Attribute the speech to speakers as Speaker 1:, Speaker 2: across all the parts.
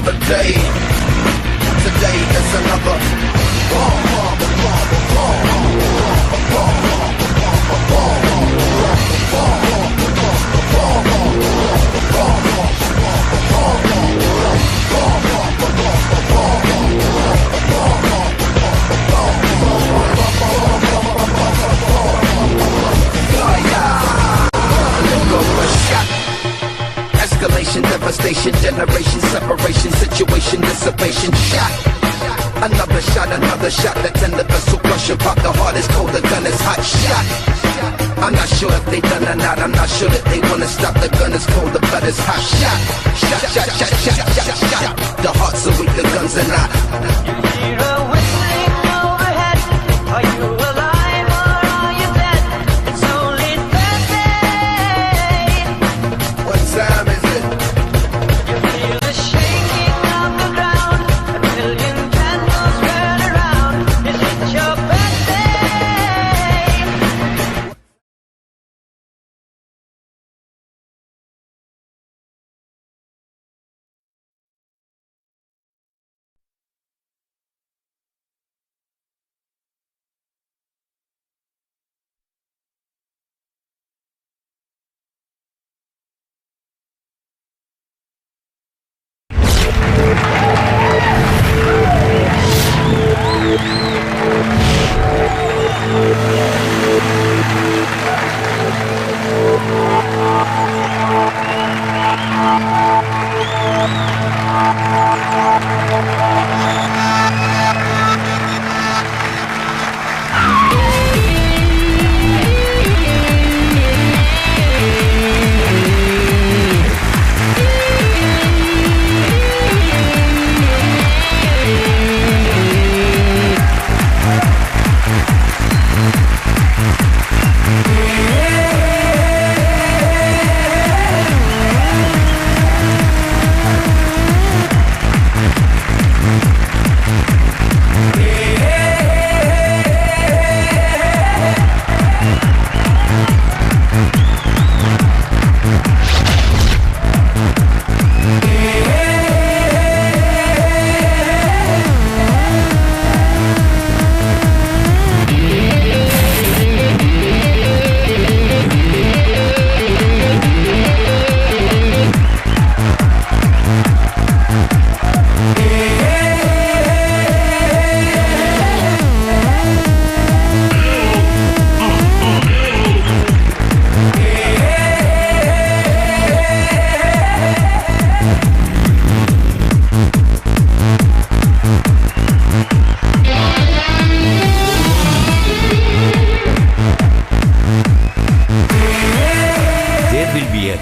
Speaker 1: another day. Today is another escalation, devastation, generation, separation, situation, dissipation, shot. Another shot, the tender vessel crushing, pop the heart is cold, the gun is hot, shot. I'm not sure if they done or not, I'm not sure that they wanna stop, the gun is cold, the blood is hot, shot. Shot, shot, shot, shot, shot, shot. The hearts are weak, the guns are not.
Speaker 2: You hear a whistling overhead, are you alive or are you dead? It's only Thursday.
Speaker 1: What time is it?
Speaker 2: You feel the shaking of the ground, a million candles burn around. Is it your birthday?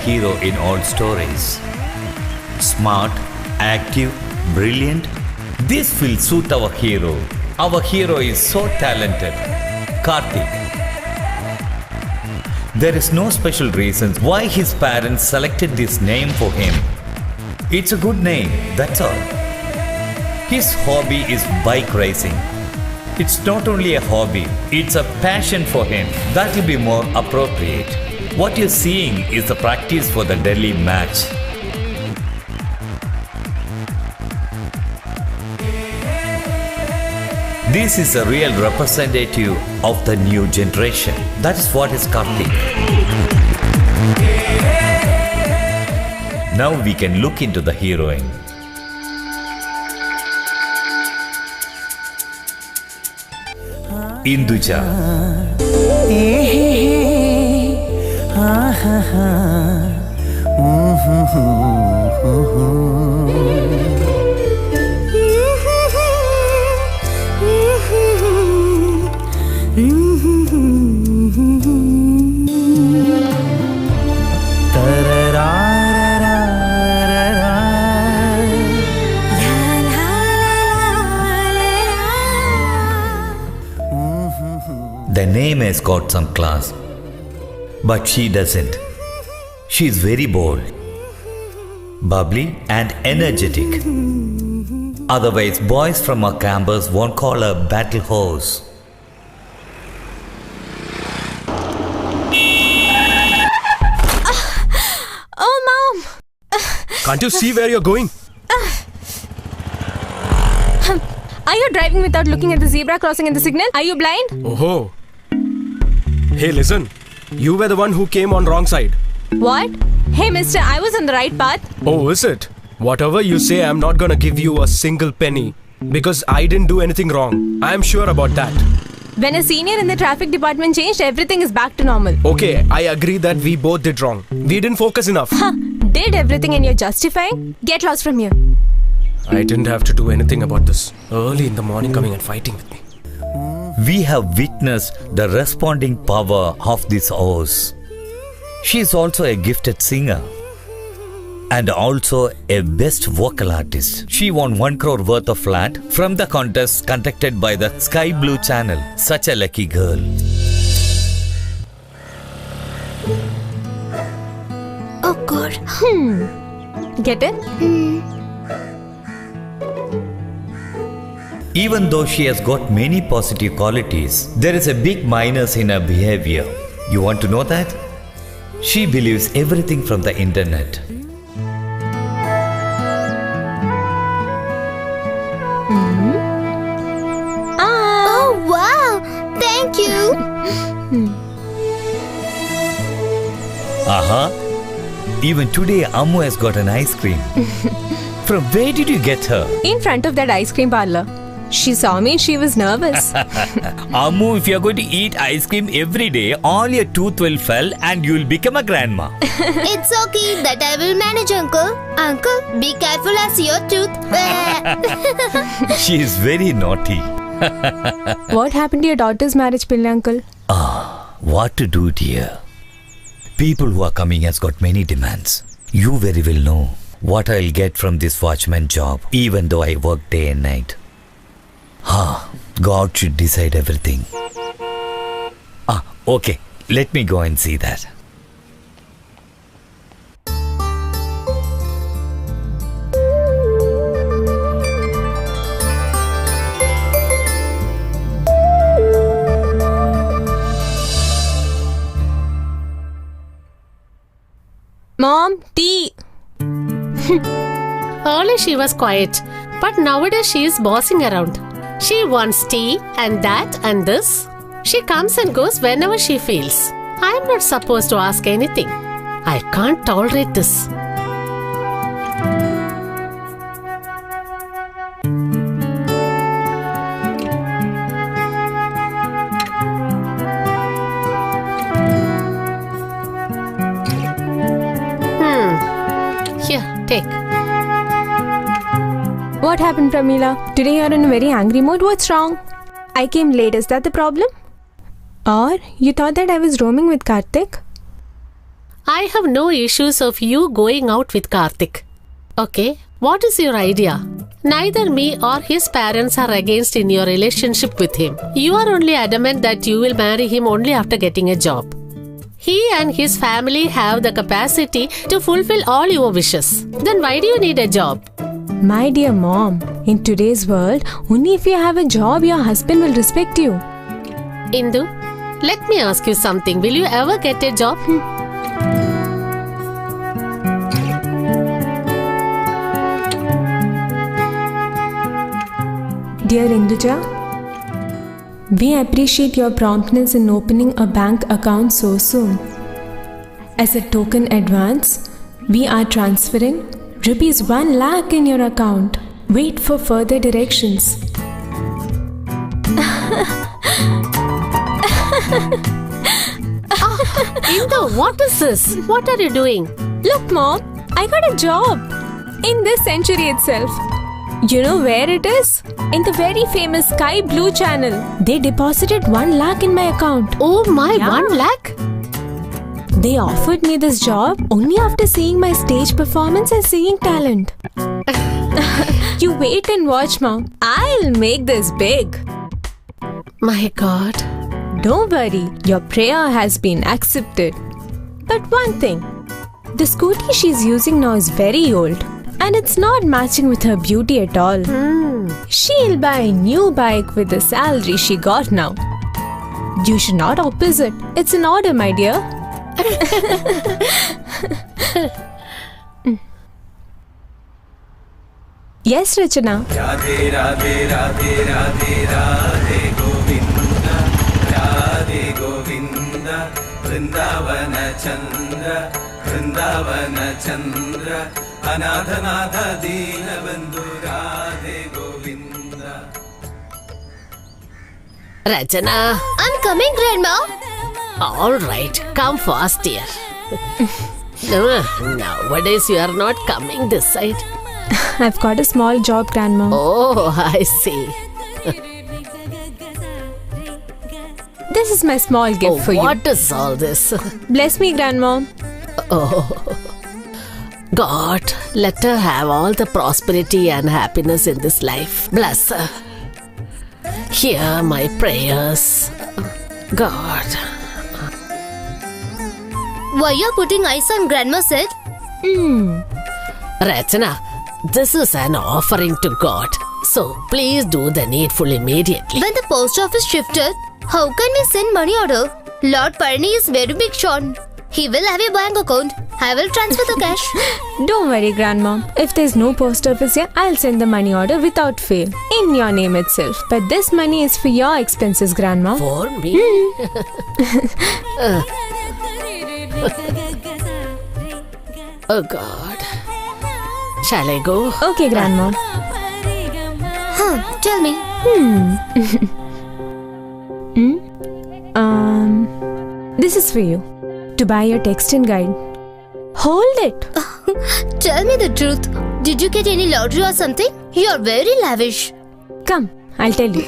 Speaker 3: Hero in all stories. Smart, active, brilliant. This will suit our hero. Our hero is so talented. Karthik. There is no special reason why his parents selected this name for him. It's a good name, that's all. His hobby is bike racing. It's not only a hobby, it's a passion for him. That will be more appropriate. What you're seeing is the practice for the Delhi match. This is a real representative of the new generation. That is what is Karthik. Now we can look into the heroine. Induja. The name has got some class, but she doesn't. She is very bold, bubbly and energetic. Otherwise, boys from our campus won't call her battle horse.
Speaker 4: Oh, Mom!
Speaker 5: Can't you see where you're going?
Speaker 4: Are you driving without looking at the zebra crossing and the signal? Are you blind?
Speaker 5: Oh. Hey, listen. You were the one who came on wrong side.
Speaker 4: What? Hey mister, I was on the right path.
Speaker 5: Oh, is it? Whatever you say, I'm not gonna give you a single penny. Because I didn't do anything wrong. I'm sure about that.
Speaker 4: When a senior in the traffic department changed, everything is back to normal.
Speaker 5: Okay, I agree that we both did wrong. We didn't focus enough.
Speaker 4: Did everything and you're justifying? Get lost from here.
Speaker 5: I didn't have to do anything about this. Early in the morning coming and fighting with me.
Speaker 3: We have witnessed the responding power of this horse. She is also a gifted singer and also a best vocal artist. She won 1 crore worth of flat from the contest conducted by the Sky Blue channel. Such a lucky girl.
Speaker 6: Oh God.
Speaker 4: Get it?
Speaker 3: Even though she has got many positive qualities, there is a big minus in her behavior. You want to know that? She believes everything from the internet.
Speaker 6: Oh wow. Thank you.
Speaker 3: Even today, Ammu has got an ice cream. From where did you get her?
Speaker 4: In front of that ice cream parlor. She saw me and she was nervous.
Speaker 3: Ammu, if you are going to eat ice cream every day, all your tooth will fall and you will become a grandma.
Speaker 6: It's okay. That I will manage, Uncle. Uncle, be careful as your tooth.
Speaker 3: She is very naughty.
Speaker 4: What happened to your daughter's marriage, Pillai uncle?
Speaker 3: What to do, dear? People who are coming has got many demands. You very well know what I'll get from this watchman job, even though I work day and night. God should decide everything. Okay. Let me go and see that.
Speaker 4: Mom, tea.
Speaker 7: Earlier she was quiet, but nowadays she is bossing around. She wants tea and that and this. She comes and goes whenever she feels. I am not supposed to ask anything. I can't tolerate this. Here, take.
Speaker 4: What happened, Pramila? Today you're in a very angry mood. What's wrong? I came late. Is that the problem? Or you thought that I was roaming with Karthik?
Speaker 7: I have no issues of you going out with Karthik. Okay, what is your idea? Neither me or his parents are against in your relationship with him. You are only adamant that you will marry him only after getting a job. He and his family have the capacity to fulfill all your wishes. Then why do you need a job?
Speaker 4: My dear mom, in today's world, only if you have a job, your husband will respect you.
Speaker 7: Indu, let me ask you something. Will you ever get a job?
Speaker 4: Dear Induja, we appreciate your promptness in opening a bank account so soon. As a token advance, we are transferring ₹1 lakh in your account. Wait for further directions.
Speaker 7: Indu, what is this? What are you doing?
Speaker 4: Look, Mom, I got a job in this century itself. You know where it is? In the very famous Sky Blue channel. They deposited $1 lakh in my account.
Speaker 7: Oh my,
Speaker 4: Yeah.
Speaker 7: 1 lakh?
Speaker 4: They offered me this job only after seeing my stage performance and singing talent. You wait and watch, Mom. I'll make this big.
Speaker 7: My God.
Speaker 4: Don't worry, your prayer has been accepted. But one thing, the scooty she's using now is very old. And it's not matching with her beauty at all. She'll buy a new bike with the salary she got now. You should not oppose it. It's an order, my dear. Yes, Rachana.
Speaker 8: Radhe Radhe Radhe Radhe Radhe Govinda Radhe Govinda Vrindavana Chandra Vrindavana Chandra Anatha Natha Dina Bandhu Radhe Govinda.
Speaker 7: Rachana.
Speaker 6: I'm coming, Grandma.
Speaker 7: All right, come fast, dear. Nowadays you are not coming this side.
Speaker 4: I've got a small job, Grandma.
Speaker 7: Oh, I see.
Speaker 4: This is my small gift for you.
Speaker 7: What is all this?
Speaker 4: Bless me, Grandma.
Speaker 7: God, let her have all the prosperity and happiness in this life. Bless her. Hear my prayers. God.
Speaker 6: Why you're putting ice on Grandma's head?
Speaker 7: Rachana, this is an offering to God. So please do the needful immediately.
Speaker 6: When the post office shifted, how can we send money order? Lord Parni is very big Sean. He will have a bank account. I will transfer the cash.
Speaker 4: Don't worry, Grandma. If there's no post office here, I'll send the money order without fail. In your name itself. But this money is for your expenses, Grandma.
Speaker 7: For me? Oh God. Shall I go?
Speaker 4: Okay, Grandma.
Speaker 6: Tell me.
Speaker 4: This is for you. To buy your texting guide. Hold it.
Speaker 6: Tell me the truth. Did you get any lottery or something? You're very lavish.
Speaker 4: Come, I'll tell you.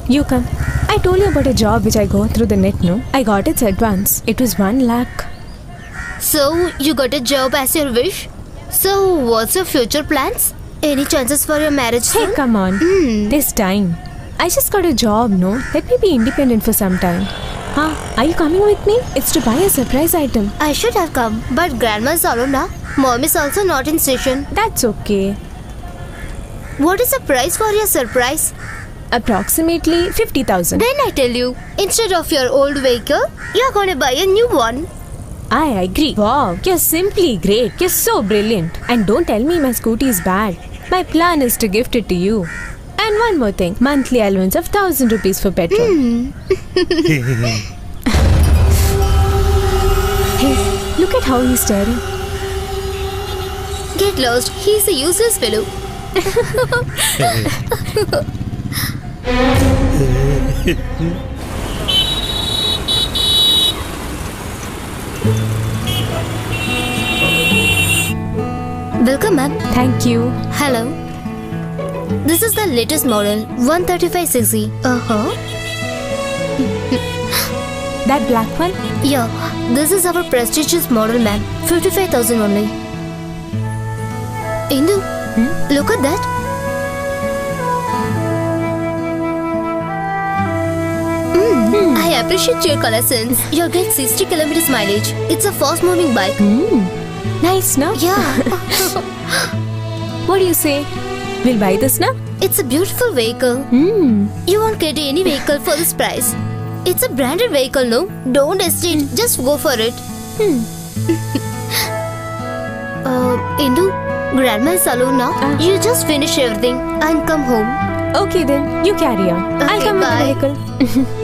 Speaker 4: You come. I told you about a job which I go through the net, no? I got its advance. It was 1 lakh.
Speaker 6: So, you got a job as your wish? So, what's your future plans? Any chances for your marriage
Speaker 4: Hey,
Speaker 6: soon?
Speaker 4: come on. This time. I just got a job, no? Let me be independent for some time. Are you coming with me? It's to buy a surprise item.
Speaker 6: I should have come, but Grandma is alone now. Mom is also not in station.
Speaker 4: That's okay.
Speaker 6: What is the price for your surprise?
Speaker 4: Approximately 50,000.
Speaker 6: Then I tell you, instead of your old vehicle, you're gonna buy a new one.
Speaker 4: I agree. Wow, you're simply great. You're so brilliant. And don't tell me my scooty is bad. My plan is to gift it to you. And one more thing, monthly allowance of 1,000 rupees for petrol. Hey, look at how he's staring.
Speaker 6: Get lost, he's a useless fellow. Welcome, ma'am.
Speaker 4: Thank you.
Speaker 6: Hello. This is the latest model, 135cc.
Speaker 4: That black one?
Speaker 6: Yeah, this is our prestigious model, ma'am. 55,000 only. Indu, look at that. I appreciate your color sense. You'll get 60 kilometers mileage. It's a fast-moving bike.
Speaker 4: Nice, no?
Speaker 6: Yeah.
Speaker 4: What do you say? We'll buy this now?
Speaker 6: It's a beautiful vehicle. You won't get any vehicle for this price. It's a branded vehicle, no? Don't hesitate. Just go for it. Indu, Grandma is alone now. You just finish everything and come home.
Speaker 4: Okay then, you carry on. I'll
Speaker 6: Okay,
Speaker 4: come
Speaker 6: bye.
Speaker 4: with the vehicle.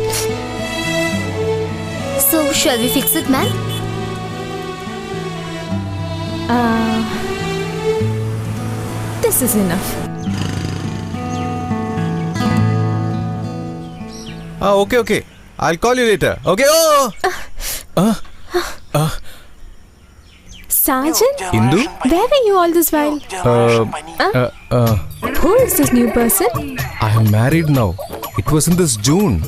Speaker 6: So, shall we fix it, ma'am?
Speaker 4: This is enough.
Speaker 9: Okay. I'll call you later. Okay.
Speaker 4: Sergeant?
Speaker 9: Indu?
Speaker 4: Where were you all this while? Who is this new person?
Speaker 9: I am married now. It was in this June.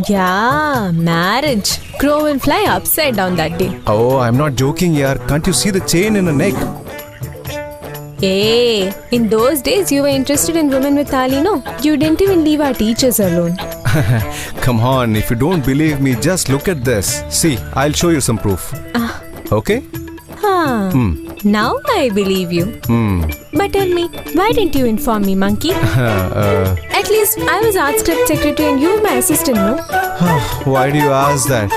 Speaker 4: Yeah, marriage. Crow will fly upside down that day.
Speaker 9: Oh, I'm not joking, yaar. Can't you see the chain in her neck?
Speaker 4: Hey, in those days you were interested in women with tali, no? You didn't even leave our teachers alone.
Speaker 9: Come on, if you don't believe me, just look at this. See, I'll show you some proof. Okay?
Speaker 4: Now I believe you. But tell me, why didn't you inform me, monkey? At least I was Arts Club secretary and you were my assistant, no?
Speaker 9: Why do you ask that?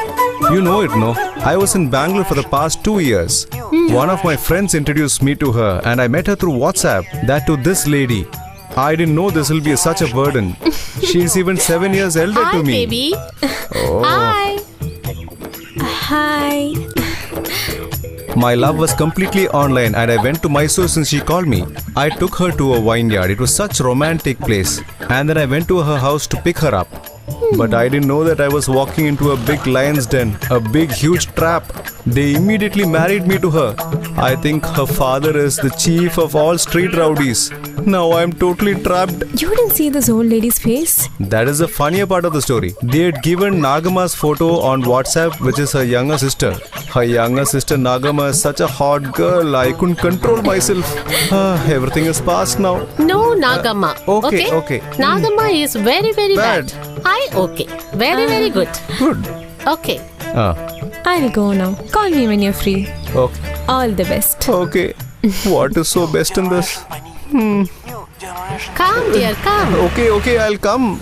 Speaker 9: You know it, no? I was in Bangalore for the past 2 years. One of my friends introduced me to her and I met her through WhatsApp. That to this lady. I didn't know this will be such a burden. She's even 7 years elder
Speaker 7: Hi,
Speaker 9: to me.
Speaker 7: baby.
Speaker 9: Oh.
Speaker 7: Hi.
Speaker 4: Hi.
Speaker 9: My love was completely online and I went to Mysore since she called me. I took her to a vineyard. It was such a romantic place. And then I went to her house to pick her up. But I didn't know that I was walking into a big lion's den, a big huge trap. They immediately married me to her. I think her father is the chief of all street rowdies. Now I'm totally trapped.
Speaker 4: You didn't see this old lady's face?
Speaker 9: That is the funnier part of the story. They had given Nagama's photo on WhatsApp, which is her younger sister. Her younger sister Nagama is such a hot girl, I couldn't control myself. Everything is past now.
Speaker 7: No, Nagama.
Speaker 9: Okay.
Speaker 7: Nagama is very, very bad. Okay. Very, very good.
Speaker 9: Good.
Speaker 7: Okay.
Speaker 4: I'll go now. Call me when you're free.
Speaker 9: Okay.
Speaker 4: All the best.
Speaker 9: Okay. What is so best in this?
Speaker 7: Come, dear, come.
Speaker 9: Okay, I'll come.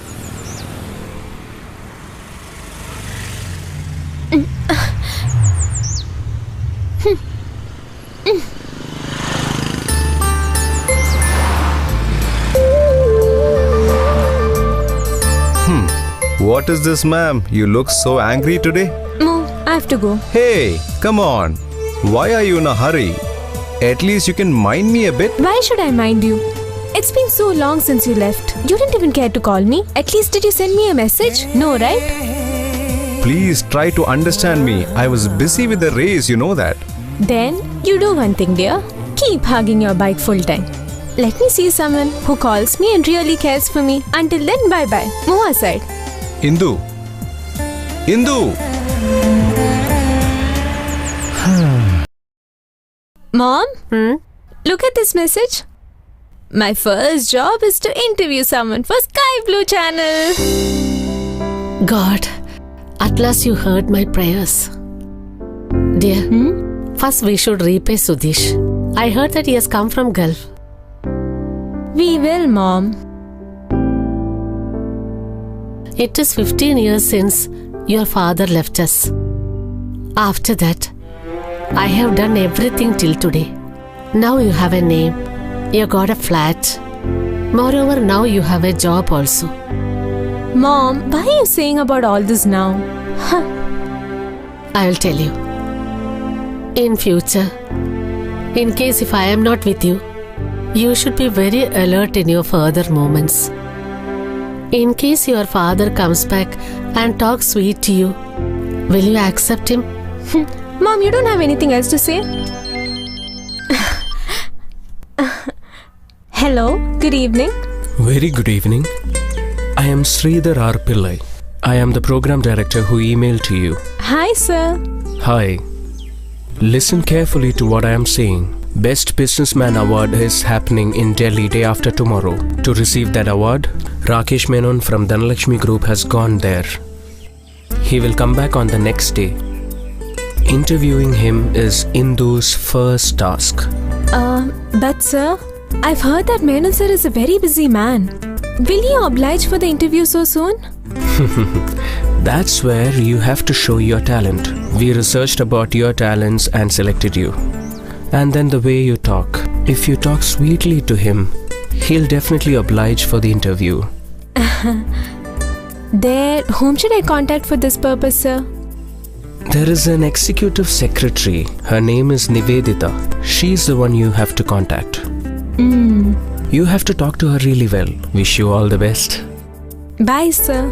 Speaker 9: What is this, ma'am? You look so angry today.
Speaker 4: No, I have to go.
Speaker 9: Hey, come on. Why are you in a hurry? At least you can mind me a bit.
Speaker 4: Why should I mind you? It's been so long since you left. You didn't even care to call me. At least did you send me a message? No, right?
Speaker 9: Please try to understand me. I was busy with the race, you know that.
Speaker 4: Then you do one thing, dear. Keep hugging your bike full time. Let me see someone who calls me and really cares for me. Until then, bye-bye. Move aside.
Speaker 9: Indu.
Speaker 4: Mom? Look at this message. My first job is to interview someone for Sky Blue Channel.
Speaker 7: God, at last you heard my prayers. Dear, first we should repay Sudish. I heard that he has come from Gulf.
Speaker 4: We will, Mom.
Speaker 7: It is 15 years since your father left us. After that, I have done everything till today. Now you have a name. You got a flat. Moreover, now you have a job also.
Speaker 4: Mom, why are you saying about all this now?
Speaker 7: I will tell you. In future, in case if I am not with you, you should be very alert in your further moments. In case your father comes back and talks sweet to you, will you accept him?
Speaker 4: Mom, you don't have anything else to say? Hello, good evening.
Speaker 5: Very good evening. I am Sridhar R. Pillai. I am the program director who emailed to you.
Speaker 4: Hi, sir.
Speaker 5: Hi. Listen carefully to what I am saying. Best Businessman Award is happening in Delhi day after tomorrow. To receive that award, Rakesh Menon from Dhanalakshmi Group has gone there. He will come back on the next day. Interviewing him is Indu's first task.
Speaker 4: But sir, I've heard that Menon sir is a very busy man. Will he oblige for the interview so soon?
Speaker 5: That's where you have to show your talent. We researched about your talents and selected you. And then the way you talk. If you talk sweetly to him, he'll definitely oblige for the interview.
Speaker 4: Whom should I contact for this purpose, sir?
Speaker 5: There is an executive secretary. Her name is Nivedita. She's the one you have to contact. You have to talk to her really well. Wish you all the best.
Speaker 4: Bye, sir.